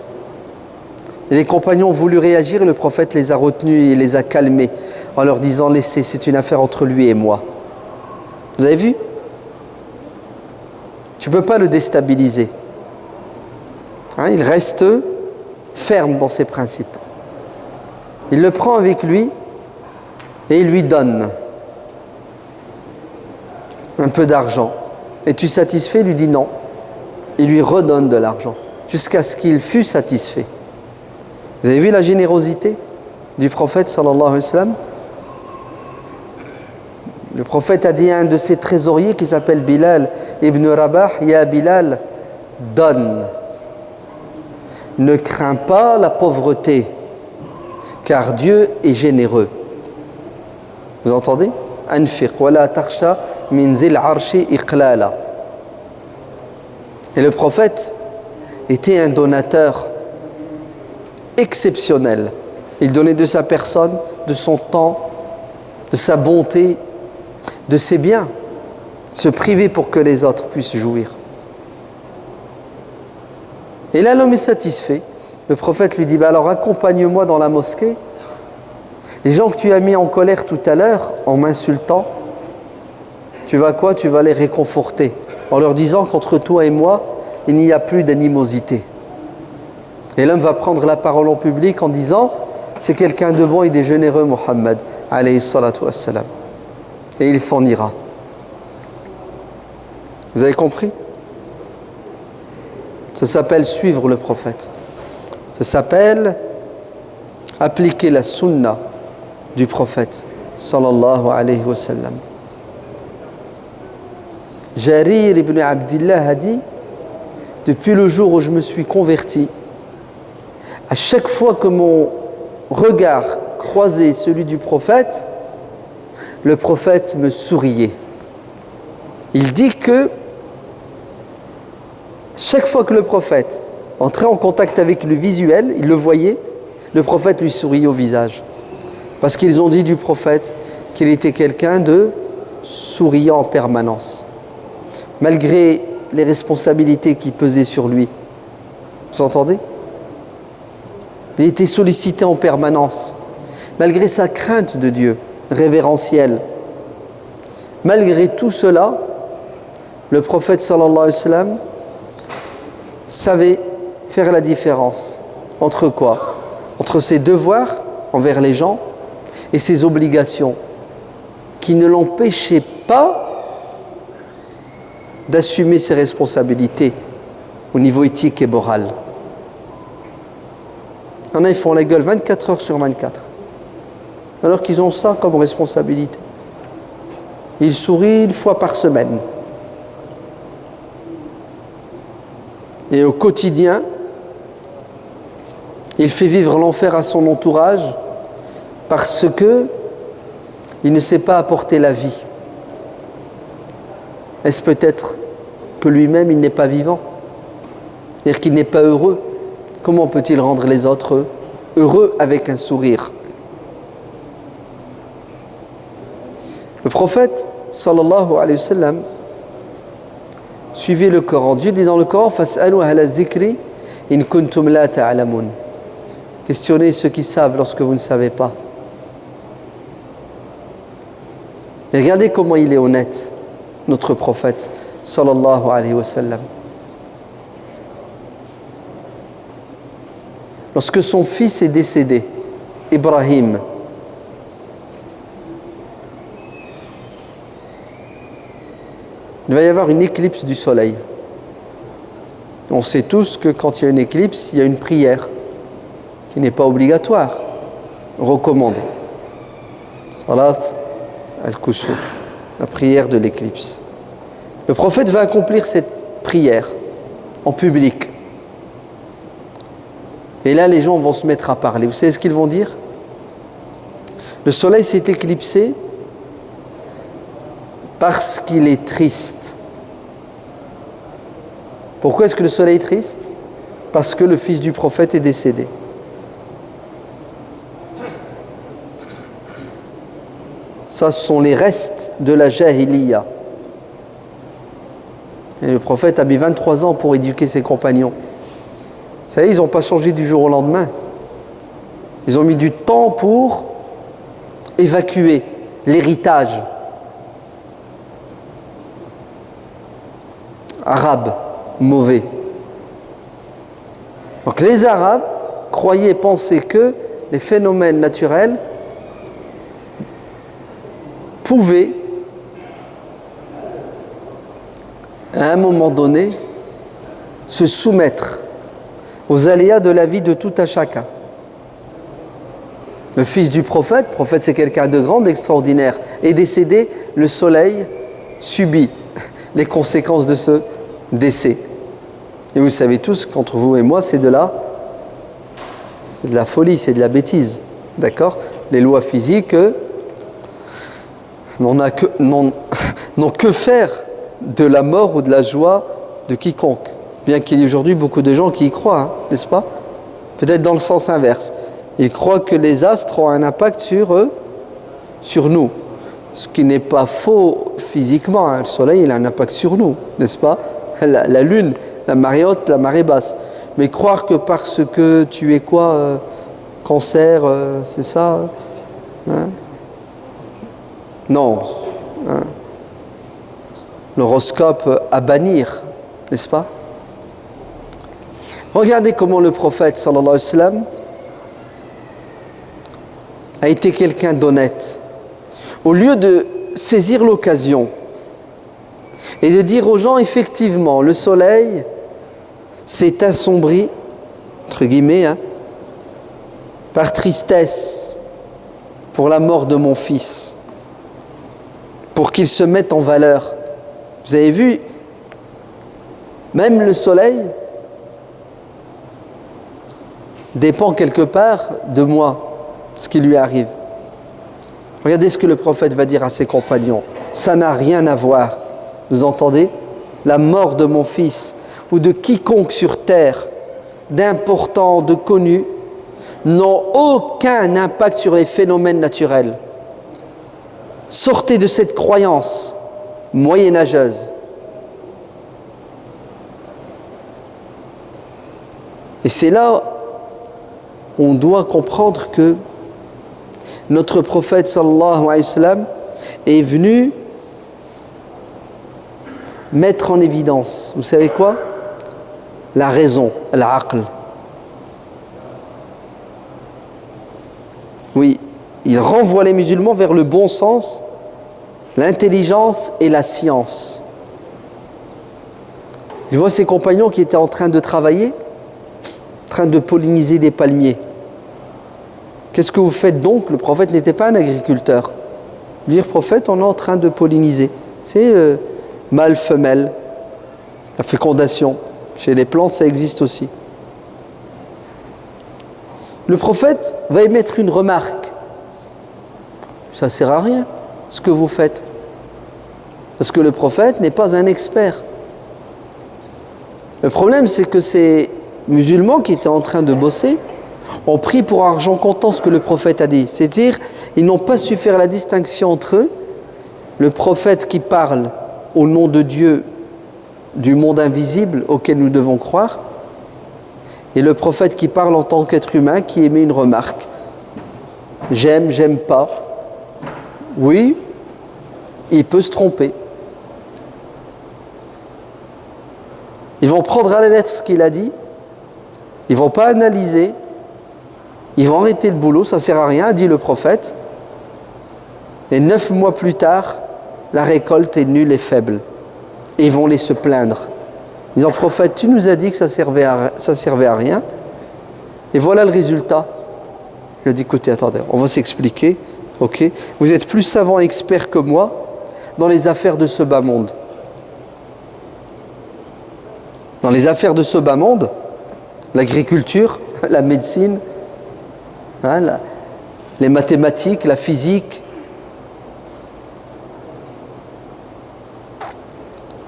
Et les compagnons ont voulu réagir et le prophète les a retenus et les a calmés en leur disant « Laissez, c'est une affaire entre lui et moi. » Vous avez vu? Tu ne peux pas le déstabiliser. Il reste ferme dans ses principes. Il le prend avec lui et il lui donne un peu d'argent. Es-tu satisfait? Il lui dit non. Il lui redonne de l'argent jusqu'à ce qu'il fût satisfait. Vous avez vu la générosité du prophète sallallahu alayhi wa sallam? Le prophète a dit à un de ses trésoriers qui s'appelle Bilal ibn Rabah, Ya Bilal, donne. Ne crains pas la pauvreté, car Dieu est généreux. Vous entendez? Anfiq wa la takhsha min dhil arshi iqlala. Et le prophète était un donateur exceptionnel. Il donnait de sa personne, de son temps, de sa bonté, de ses biens, se priver pour que les autres puissent jouir. Et là, l'homme est satisfait. Le prophète lui dit, alors accompagne-moi dans la mosquée. Les gens que tu as mis en colère tout à l'heure, en m'insultant, tu vas quoi? Tu vas les réconforter, en leur disant qu'entre toi et moi, il n'y a plus d'animosité. Et l'homme va prendre la parole en public en disant, c'est quelqu'un de bon et de généreux, Muhammad, alayhi salatu wassalam. Et il s'en ira. Vous avez compris? Ça s'appelle suivre le prophète. Ça s'appelle appliquer la sunna du prophète sallallahu alayhi wa sallam. Jarir ibn Abdillah a dit, depuis le jour où je me suis converti, à chaque fois que mon regard croisait celui du prophète, le prophète me souriait. Il dit que chaque fois que le prophète entrait en contact avec le visuel, il le voyait, le prophète lui souriait au visage. Parce qu'ils ont dit du prophète qu'il était quelqu'un de souriant en permanence, malgré les responsabilités qui pesaient sur lui. Vous entendez? Il était sollicité en permanence, malgré sa crainte de Dieu, révérentielle. Malgré tout cela, le prophète sallallahu alayhi wa sallam savait faire la différence entre quoi? Entre ses devoirs envers les gens et ses obligations, qui ne l'empêchaient pas d'assumer ses responsabilités au niveau éthique et moral. Il y en a, ils font la gueule 24 heures sur 24, alors qu'ils ont ça comme responsabilité. Ils sourient 1 fois par semaine. Et au quotidien, il fait vivre l'enfer à son entourage parce que il ne sait pas apporter la vie. Est-ce peut-être que lui-même, il n'est pas vivant? C'est-à-dire qu'il n'est pas heureux. Comment peut-il rendre les autres heureux avec un sourire? Le prophète, sallallahu alayhi wa sallam, suivez le Coran. Dieu dit dans le Coran, Fas'alu ahla dhikri in kuntum la ta'lamun. Questionnez ceux qui savent lorsque vous ne savez pas. Et regardez comment il est honnête, notre prophète, sallallahu alayhi wa sallam. Lorsque son fils est décédé, Ibrahim, il va y avoir une éclipse du soleil. On sait tous que quand il y a une éclipse, il y a une prière qui n'est pas obligatoire, recommandée. Salat al-Kusuf, la prière de l'éclipse. Le prophète va accomplir cette prière en public. Et là, les gens vont se mettre à parler. Vous savez ce qu'ils vont dire? Le soleil s'est éclipsé parce qu'il est triste. Pourquoi est-ce que le soleil est triste? Parce que le fils du prophète est décédé. Ça, ce sont les restes de la jahiliya. Et le prophète a mis 23 ans pour éduquer ses compagnons. Vous savez, ils n'ont pas changé du jour au lendemain. Ils ont mis du temps pour évacuer l'héritage arabe mauvais. Donc les Arabes croyaient, pensaient que les phénomènes naturels pouvaient, à un moment donné, se soumettre aux aléas de la vie de tout un chacun. Le fils du prophète c'est quelqu'un de grand, d'extraordinaire, est décédé, le soleil subit les conséquences de ce décès. Et vous savez tous qu'entre vous et moi, c'est de la folie, c'est de la bêtise. D'accord? Les lois physiques n'ont que faire de la mort ou de la joie de quiconque. Bien qu'il y ait aujourd'hui beaucoup de gens qui y croient, hein, n'est-ce pas? Peut-être dans le sens inverse. Ils croient que les astres ont un impact sur nous. Ce qui n'est pas faux physiquement. Hein. Le soleil, il a un impact sur nous, n'est-ce pas? La lune, la marée haute, la marée basse. Mais croire que parce que tu es quoi, cancer, c'est ça hein? Non. Hein? L'horoscope à bannir, n'est-ce pas? Regardez comment le prophète, sallallahu alayhi wa sallam, a été quelqu'un d'honnête. Au lieu de saisir l'occasion et de dire aux gens, effectivement, le soleil s'est assombri, entre guillemets, hein, par tristesse pour la mort de mon fils, pour qu'il se mette en valeur. Vous avez vu, même le soleil dépend quelque part de moi, ce qui lui arrive. Regardez ce que le prophète va dire à ses compagnons. Ça n'a rien à voir, vous entendez? La mort de mon fils ou de quiconque sur terre, d'important, de connu, n'ont aucun impact sur les phénomènes naturels. Sortez de cette croyance moyenâgeuse. Et c'est là où on doit comprendre que notre prophète sallallahu alayhi wa sallam est venu mettre en évidence, vous savez quoi? La raison, l'aql. Oui, il renvoie les musulmans vers le bon sens, l'intelligence et la science. Je vois ses compagnons qui étaient en train de travailler, en train de polliniser des palmiers. Qu'est-ce que vous faites donc? Le prophète n'était pas un agriculteur. Dire prophète, on est en train de polliniser. C'est mâle-femelle, la fécondation. Chez les plantes, ça existe aussi. Le prophète va émettre une remarque. Ça ne sert à rien, ce que vous faites. Parce que le prophète n'est pas un expert. Le problème, c'est que ces musulmans qui étaient en train de bosser ont pris pour argent comptant ce que le prophète a dit. C'est-à-dire, ils n'ont pas su faire la distinction entre eux, le prophète qui parle au nom de Dieu du monde invisible auquel nous devons croire, et le prophète qui parle en tant qu'être humain, qui émet une remarque. J'aime, j'aime pas. Oui, il peut se tromper. Ils vont prendre à la lettre ce qu'il a dit, ils ne vont pas analyser, ils vont arrêter le boulot, ça ne sert à rien, dit le prophète. Et 9 mois plus tard, la récolte est nulle et faible. Et ils vont les se plaindre. Disant, prophète, tu nous as dit que ça servait à rien. Et voilà le résultat. Je lui ai dit, écoutez, attendez, on va s'expliquer. Ok, vous êtes plus savant et expert que moi dans les affaires de ce bas monde. Dans les affaires de ce bas monde, l'agriculture, la médecine, les mathématiques, la physique.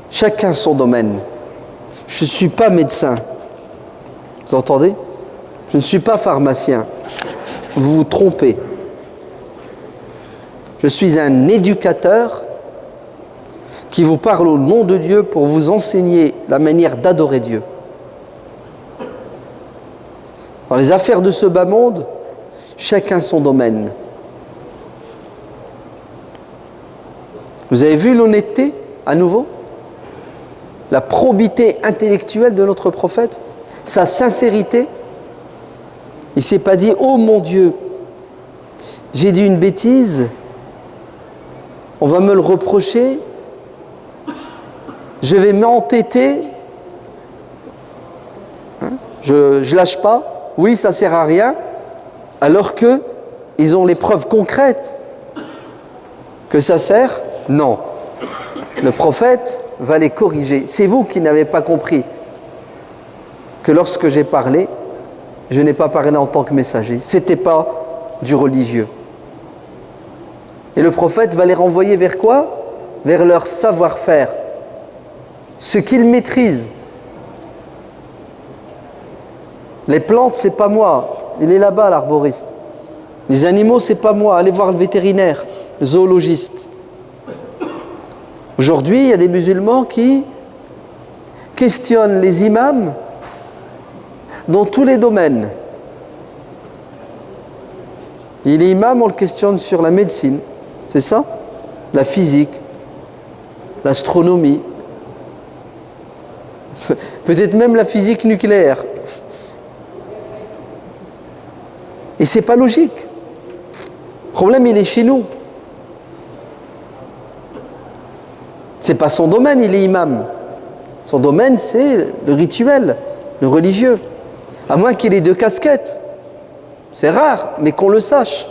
Chacun son domaine. Je ne suis pas médecin. Vous entendez? Je ne suis pas pharmacien. Vous vous trompez. Je suis un éducateur qui vous parle au nom de Dieu pour vous enseigner la manière d'adorer Dieu. Dans les affaires de ce bas monde, chacun son domaine. Vous avez vu l'honnêteté à nouveau? La probité intellectuelle de notre prophète, sa sincérité. Il ne s'est pas dit « Oh mon Dieu, j'ai dit une bêtise, on va me le reprocher, je vais m'entêter, je ne lâche pas, oui ça ne sert à rien », alors qu'ils ont les preuves concrètes que ça sert. Non, le prophète va les corriger. C'est vous qui n'avez pas compris que lorsque j'ai parlé, je n'ai pas parlé en tant que messager. Ce n'était pas du religieux. Et le prophète va les renvoyer vers quoi? Vers leur savoir-faire. Ce qu'ils maîtrisent. Les plantes, c'est pas moi. Il est là-bas, l'arboriste. Les animaux, c'est pas moi. Allez voir le vétérinaire, le zoologiste. Aujourd'hui, il y a des musulmans qui questionnent les imams dans tous les domaines. Et l'imam, on le questionne sur la médecine, c'est ça? La physique, l'astronomie, peut-être même la physique nucléaire. Et c'est pas logique. Le problème, il est chez nous. C'est pas son domaine, il est imam. Son domaine, c'est le rituel, le religieux. À moins qu'il ait 2 casquettes. C'est rare, mais qu'on le sache.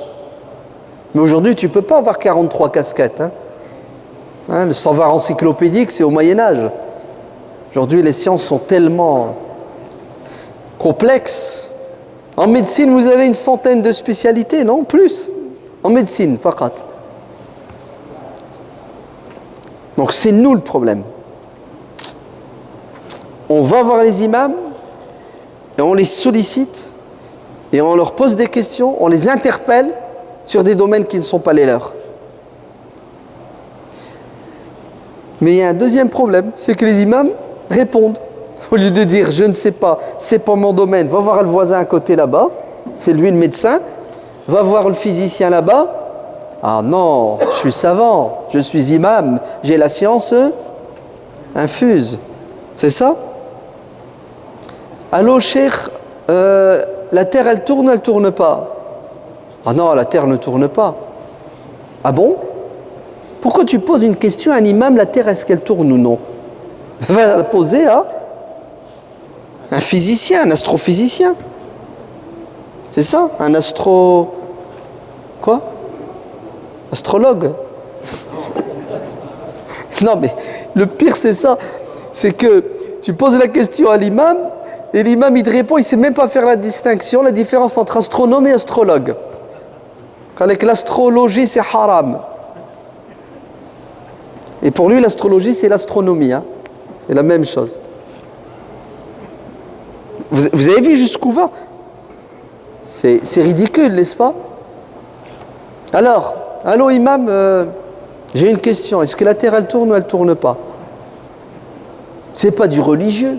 Mais aujourd'hui, tu ne peux pas avoir 43 casquettes. Le savoir encyclopédique, c'est au Moyen-Âge. Aujourd'hui, les sciences sont tellement complexes. En médecine, vous avez une centaine de spécialités, non? Plus. En médecine, faqat. Donc c'est nous le problème. On va voir les imams et on les sollicite et on leur pose des questions, on les interpelle sur des domaines qui ne sont pas les leurs. Mais il y a un deuxième problème, c'est que les imams répondent. Au lieu de dire « je ne sais pas, c'est pas mon domaine », va voir le voisin à côté là-bas, c'est lui le médecin, va voir le physicien là-bas. Ah non, je suis savant, je suis imam, j'ai la science infuse. C'est ça? Allô, cheikh, la terre elle tourne pas? Ah non, la terre ne tourne pas. Ah bon? Pourquoi tu poses une question à un imam, la terre est-ce qu'elle tourne ou non? Va la poser à un physicien, un astrophysicien. C'est ça? Un Quoi? Astrologue. Non mais le pire c'est ça, c'est que tu poses la question à l'imam et l'imam il te répond, il ne sait même pas faire la distinction, la différence entre astronome et astrologue. Avec l'astrologie c'est haram. Et pour lui l'astrologie c'est l'astronomie, hein. C'est la même chose. Vous avez vu jusqu'où va? C'est ridicule, n'est-ce pas? Alors, allô imam, j'ai une question. Est-ce que la terre elle tourne ou elle tourne pas? C'est pas du religieux.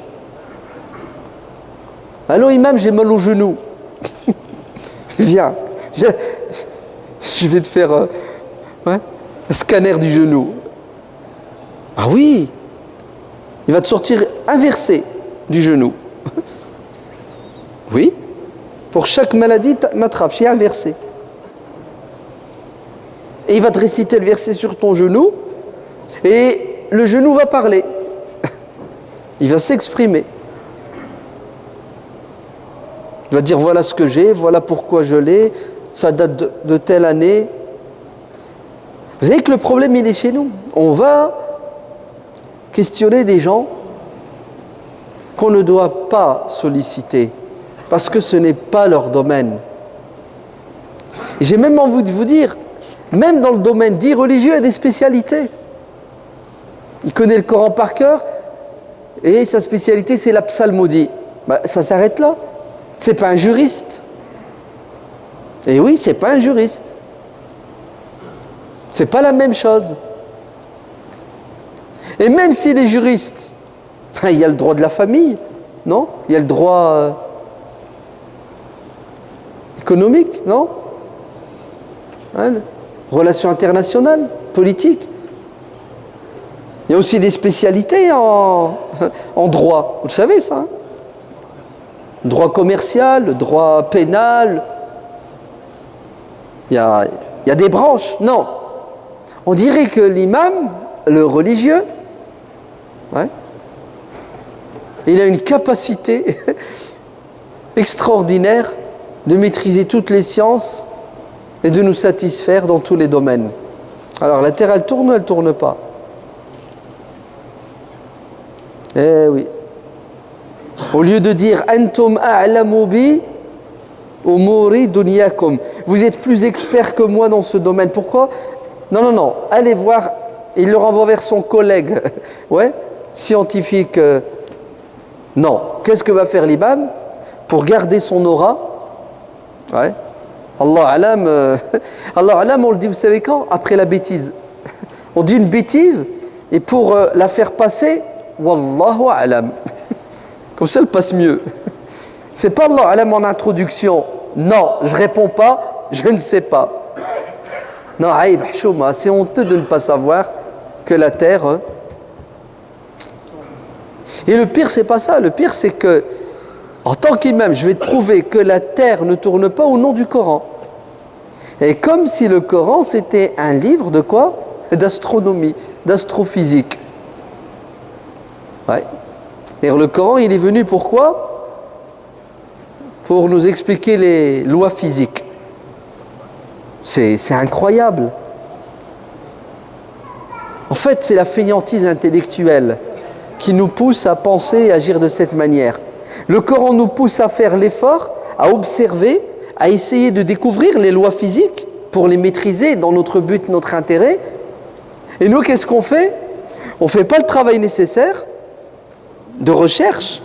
Allô imam, j'ai mal au genou. Viens, je vais te faire un scanner du genou. Ah oui, il va te sortir inversé du genou. Oui, pour chaque maladie, matraf, j'ai inversé. Et il va te réciter le verset sur ton genou et le genou va parler. Il va s'exprimer. Il va dire voilà ce que j'ai, voilà pourquoi je l'ai, ça date de telle année. Vous savez que le problème il est chez nous. On va questionner des gens qu'on ne doit pas solliciter parce que ce n'est pas leur domaine. Et j'ai même envie de vous dire, même dans le domaine dit religieux, il y a des spécialités. Il connaît le Coran par cœur et sa spécialité c'est la psalmodie. Ça s'arrête là. C'est pas un juriste. Et oui, c'est pas un juriste. C'est pas la même chose. Et même s'il est juriste, il y a le droit de la famille, non? Il y a le droit économique, non? Relations internationales, politiques. Il y a aussi des spécialités en droit. Vous le savez ça, hein? Droit commercial, droit pénal. Il y a des branches. Non. On dirait que l'imam, le religieux, ouais, il a une capacité extraordinaire de maîtriser toutes les sciences et de nous satisfaire dans tous les domaines. Alors la terre, elle tourne ou elle ne tourne pas? Eh oui. Au lieu de dire « Antum a'lamu bi umuri dunyakum » vous êtes plus expert que moi dans ce domaine. Pourquoi? Non. Allez voir. Il le renvoie vers son collègue. Ouais, scientifique. Non. Qu'est-ce que va faire l'imam pour garder son aura? Ouais. Allah alam, on le dit, vous savez quand? Après la bêtise. On dit une bêtise et pour la faire passer, Wallahu alam. Comme ça, elle passe mieux. C'est pas Allah alam en introduction. Non, je réponds pas, je ne sais pas. Non, aïb, chouma, c'est honteux de ne pas savoir que la terre. Et le pire, c'est pas ça. Le pire, c'est que, en tant qu'imam, je vais te prouver que la terre ne tourne pas au nom du Coran. Et comme si le Coran, c'était un livre de quoi? D'astronomie, d'astrophysique. Ouais. Et le Coran, il est venu pourquoi? Pour nous expliquer les lois physiques. C'est incroyable. En fait, c'est la fainéantise intellectuelle qui nous pousse à penser et agir de cette manière. Le Coran nous pousse à faire l'effort, à observer, à essayer de découvrir les lois physiques pour les maîtriser dans notre but, notre intérêt. Et nous, qu'est-ce qu'on fait? On ne fait pas le travail nécessaire de recherche.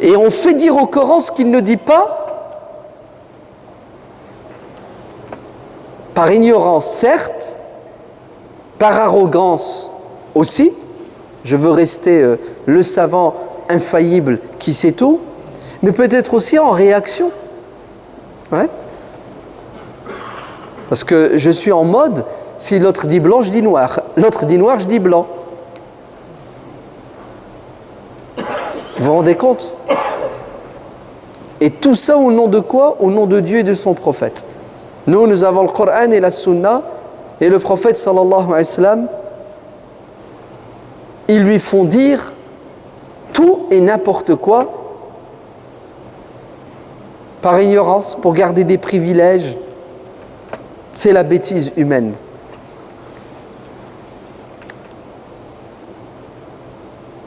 Et on fait dire au Coran ce qu'il ne dit pas, par ignorance certes, par arrogance aussi, je veux rester le savant infaillible qui sait tout, mais peut-être aussi en réaction. Ouais. Parce que je suis en mode, si l'autre dit blanc, je dis noir. L'autre dit noir, je dis blanc. Vous vous rendez compte? Et tout ça au nom de quoi? Au nom de Dieu et de son prophète. Nous avons le Coran et la Sunna, et le prophète sallallahu alayhi wa sallam, ils lui font dire tout et n'importe quoi par ignorance, pour garder des privilèges. C'est la bêtise humaine.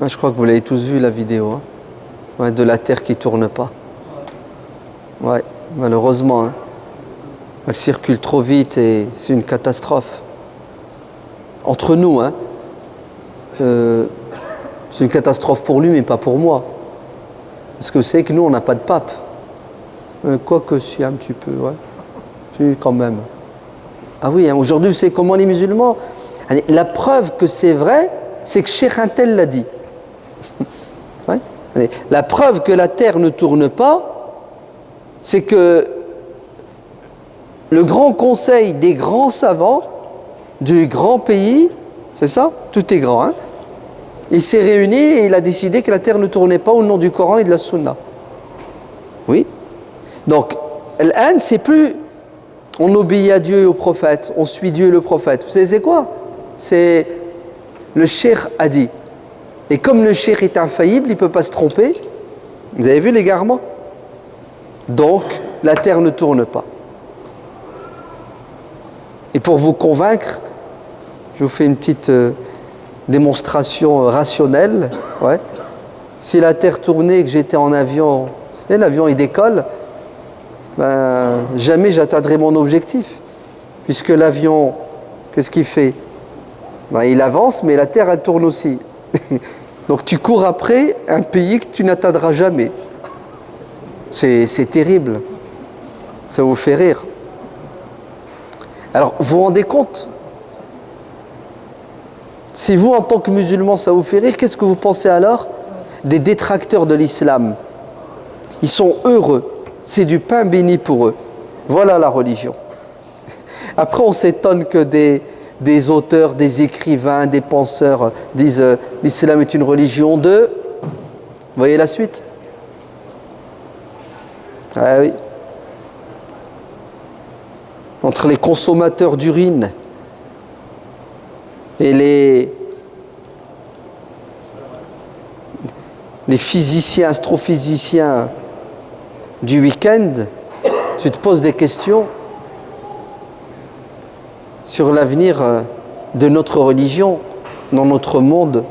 Je crois que vous l'avez tous vu, la vidéo, hein, ouais, de la terre qui ne tourne pas. Ouais, malheureusement, hein. Elle circule trop vite et c'est une catastrophe. Entre nous, hein, c'est une catastrophe pour lui, mais pas pour moi. Parce que c'est que nous, on n'a pas de pape. Quoique si, un petit peu, ouais. Si, quand même. Ah oui, hein, aujourd'hui, vous savez comment les musulmans... La preuve que c'est vrai, c'est que Cheikh Intel l'a dit. Ouais. La preuve que la terre ne tourne pas, c'est que le grand conseil des grands savants du grand pays, c'est ça? Tout est grand, hein? Il s'est réuni et il a décidé que la terre ne tournait pas au nom du Coran et de la Sunna. Oui. Donc, l'âne, c'est plus on obéit à Dieu et au prophète, on suit Dieu et le prophète. Vous savez c'est quoi? C'est le cheikh a dit. Et comme le cheikh est infaillible, il ne peut pas se tromper. Vous avez vu l'égarement? Donc, la terre ne tourne pas. Et pour vous convaincre, je vous fais une petite démonstration rationnelle. Ouais. Si la terre tournait et que j'étais en avion, et l'avion il décolle, ben, jamais j'atteindrai mon objectif. Puisque l'avion, qu'est-ce qu'il fait? Ben, il avance, mais la terre elle tourne aussi. Donc tu cours après un pays que tu n'atteindras jamais. C'est terrible. Ça vous fait rire. Alors, vous vous rendez compte? Si vous, en tant que musulman, ça vous fait rire, qu'est-ce que vous pensez alors des détracteurs de l'islam? Ils sont heureux. C'est du pain béni pour eux. Voilà la religion. Après, on s'étonne que des auteurs, des écrivains, des penseurs disent l'islam est une religion de... Vous voyez la suite? Ah oui. Entre les consommateurs d'urine et les physiciens, astrophysiciens du week-end, tu te poses des questions sur l'avenir de notre religion dans notre monde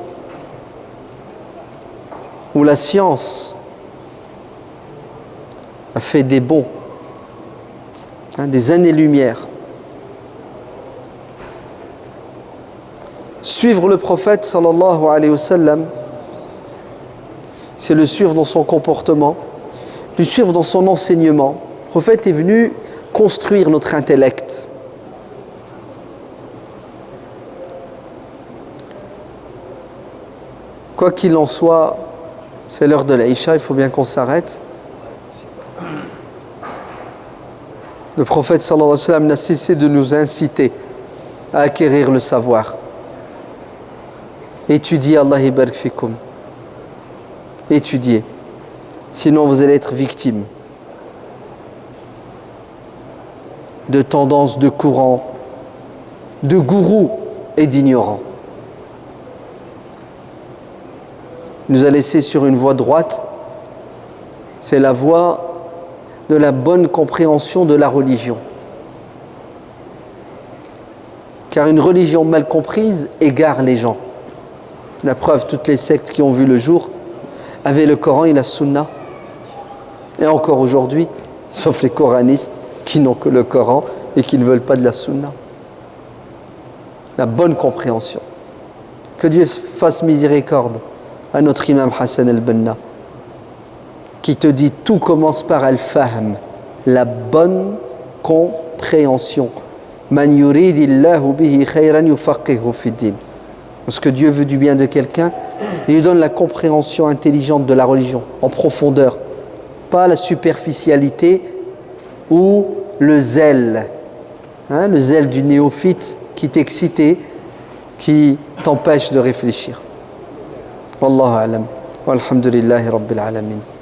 où la science a fait des bonds, des années-lumière. Suivre le prophète sallallahu alayhi wa sallam, c'est le suivre dans son comportement, le suivre dans son enseignement. Le prophète est venu construire notre intellect. Quoi qu'il en soit, c'est l'heure de l'Aïcha, il faut bien qu'on s'arrête. Le prophète sallallahu alayhi wa sallam n'a cessé de nous inciter à acquérir le savoir. Étudiez, Allah ibarak fikum. Étudiez. Sinon vous allez être victime de tendances, de courants, de gourous et d'ignorants. Il nous a laissé sur une voie droite, c'est la voie de la bonne compréhension de la religion. Car une religion mal comprise égare les gens. La preuve, toutes les sectes qui ont vu le jour avaient le Coran et la Sunna. Et encore aujourd'hui, sauf les coranistes qui n'ont que le Coran et qui ne veulent pas de la Sunna. La bonne compréhension. Que Dieu fasse miséricorde à notre imam Hassan al-Banna. qui te dit tout commence par al-fahm, la bonne compréhension. Man yuridillahu bihi khayran yufaqihu fid-din. Lorsque Dieu veut du bien de quelqu'un, il lui donne la compréhension intelligente de la religion, en profondeur, pas la superficialité ou le zèle, le zèle du néophyte qui t'excite et qui t'empêche de réfléchir. Wallahu a'lam. Walhamdulillahi rabbil alamin.